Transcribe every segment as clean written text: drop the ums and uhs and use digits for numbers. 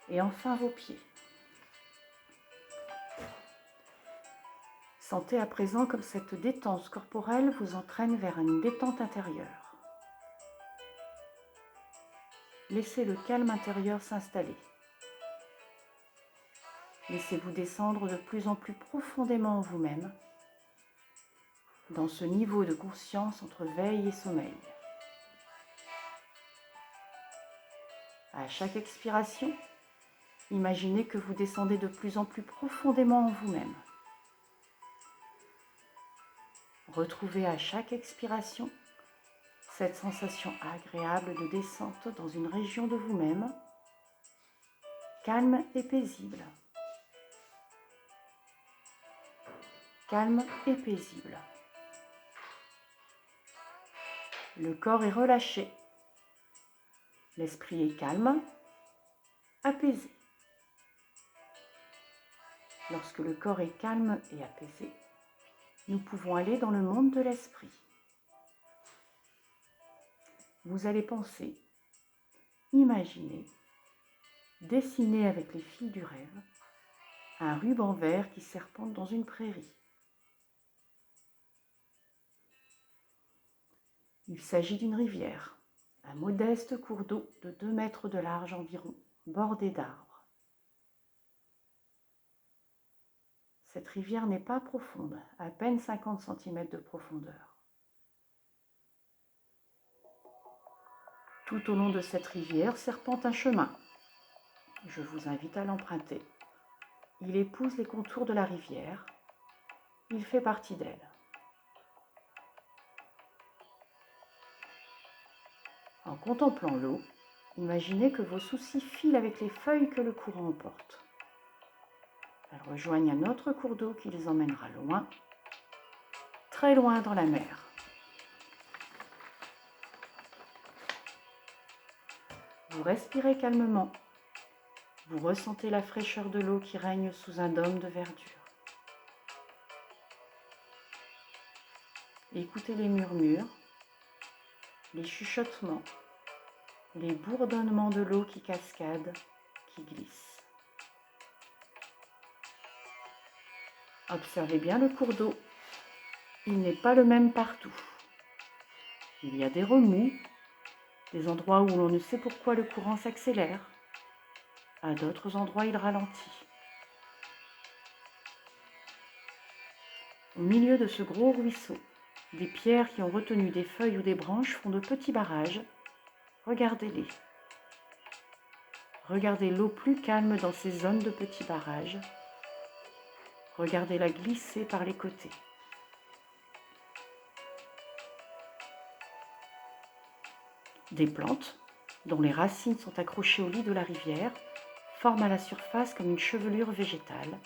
et enfin vos pieds. Sentez à présent comme cette détente corporelle vous entraîne vers une détente intérieure. Laissez le calme intérieur s'installer. Laissez-vous descendre de plus en plus profondément en vous-même, dans ce niveau de conscience entre veille et sommeil. À chaque expiration, imaginez que vous descendez de plus en plus profondément en vous-même. Retrouvez à chaque expiration cette sensation agréable de descente dans une région de vous-même, calme et paisible. Calme et paisible. Le corps est relâché. L'esprit est calme, apaisé. Lorsque le corps est calme et apaisé, nous pouvons aller dans le monde de l'esprit. Vous allez penser, imaginer, dessiner avec les fils du rêve un ruban vert qui serpente dans une prairie. Il s'agit d'une rivière, un modeste cours d'eau de 2 mètres de large environ, bordé d'arbres. Cette rivière n'est pas profonde, à peine 50 cm de profondeur. Tout au long de cette rivière serpente un chemin. Je vous invite à l'emprunter. Il épouse les contours de la rivière. Il fait partie d'elle. En contemplant l'eau, imaginez que vos soucis filent avec les feuilles que le courant emporte. Elles rejoignent un autre cours d'eau qui les emmènera loin, très loin dans la mer. Vous respirez calmement. Vous ressentez la fraîcheur de l'eau qui règne sous un dôme de verdure. Écoutez les murmures, les chuchotements, les bourdonnements de l'eau qui cascade, qui glisse. Observez bien le cours d'eau. Il n'est pas le même partout. Il y a des remous, des endroits où l'on ne sait pourquoi le courant s'accélère. À d'autres endroits, il ralentit. Au milieu de ce gros ruisseau, des pierres qui ont retenu des feuilles ou des branches font de petits barrages. Regardez-les. Regardez l'eau plus calme dans ces zones de petits barrages. Regardez-la glisser par les côtés. Des plantes, dont les racines sont accrochées au lit de la rivière, forment à la surface comme une chevelure végétale.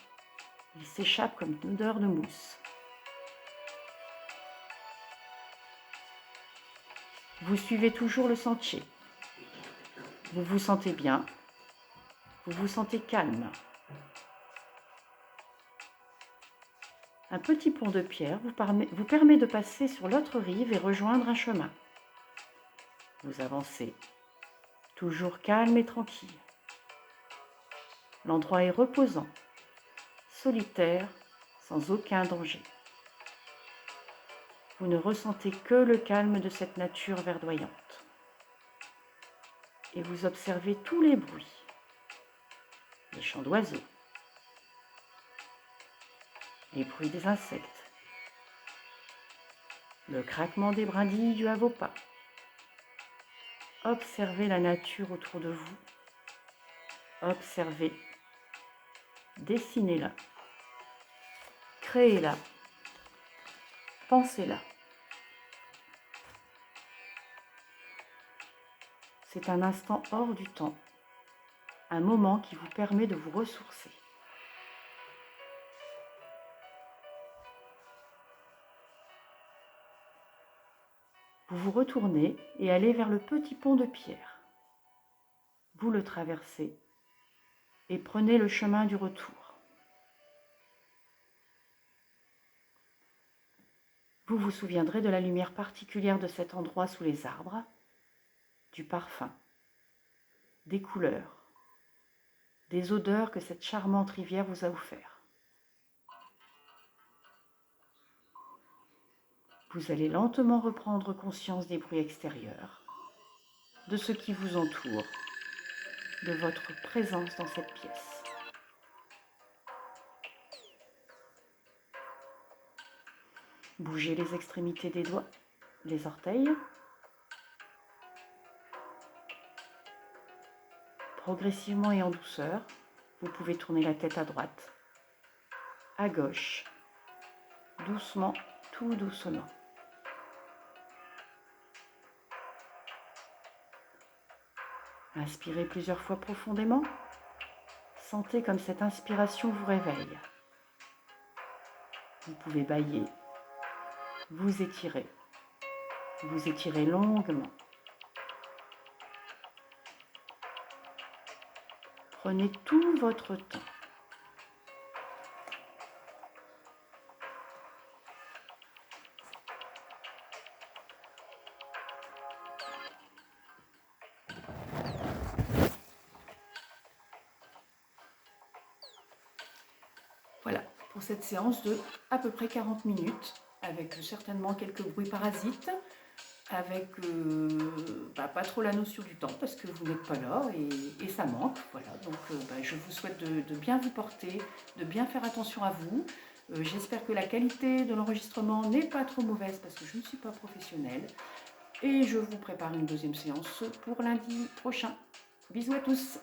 Il s'échappe comme une odeur de mousse. Vous suivez toujours le sentier. Vous vous sentez bien. Vous vous sentez calme. Un petit pont de pierre vous permet de passer sur l'autre rive et rejoindre un chemin. Vous avancez, toujours calme et tranquille. L'endroit est reposant, solitaire, sans aucun danger. Vous ne ressentez que le calme de cette nature verdoyante. Et vous observez tous les bruits, les chants d'oiseaux, les bruits des insectes, le craquement des brindilles dues à vos pas. Observez la nature autour de vous. Observez, dessinez-la, créez-la, pensez-la. C'est un instant hors du temps, un moment qui vous permet de vous ressourcer. Vous vous retournez et allez vers le petit pont de pierre. Vous le traversez et prenez le chemin du retour. Vous vous souviendrez de la lumière particulière de cet endroit sous les arbres, du parfum, des couleurs. des odeurs que cette charmante rivière vous a offertes. Vous allez lentement reprendre conscience des bruits extérieurs, de ce qui vous entoure, de votre présence dans cette pièce. Bougez les extrémités des doigts, les orteils. Progressivement et en douceur, vous pouvez tourner la tête à droite, à gauche, doucement, tout doucement. Inspirez plusieurs fois profondément. Sentez comme cette inspiration vous réveille. Vous pouvez bâiller, vous étirez longuement. Prenez tout votre temps. Voilà, pour cette séance de à peu près 40 minutes, avec certainement quelques bruits parasites, avec pas trop la notion du temps parce que vous n'êtes pas là et ça manque. Voilà, donc je vous souhaite de bien vous porter, de bien faire attention à vous. J'espère que la qualité de l'enregistrement n'est pas trop mauvaise parce que je ne suis pas professionnelle. Et je vous prépare une deuxième séance pour lundi prochain. Bisous à tous!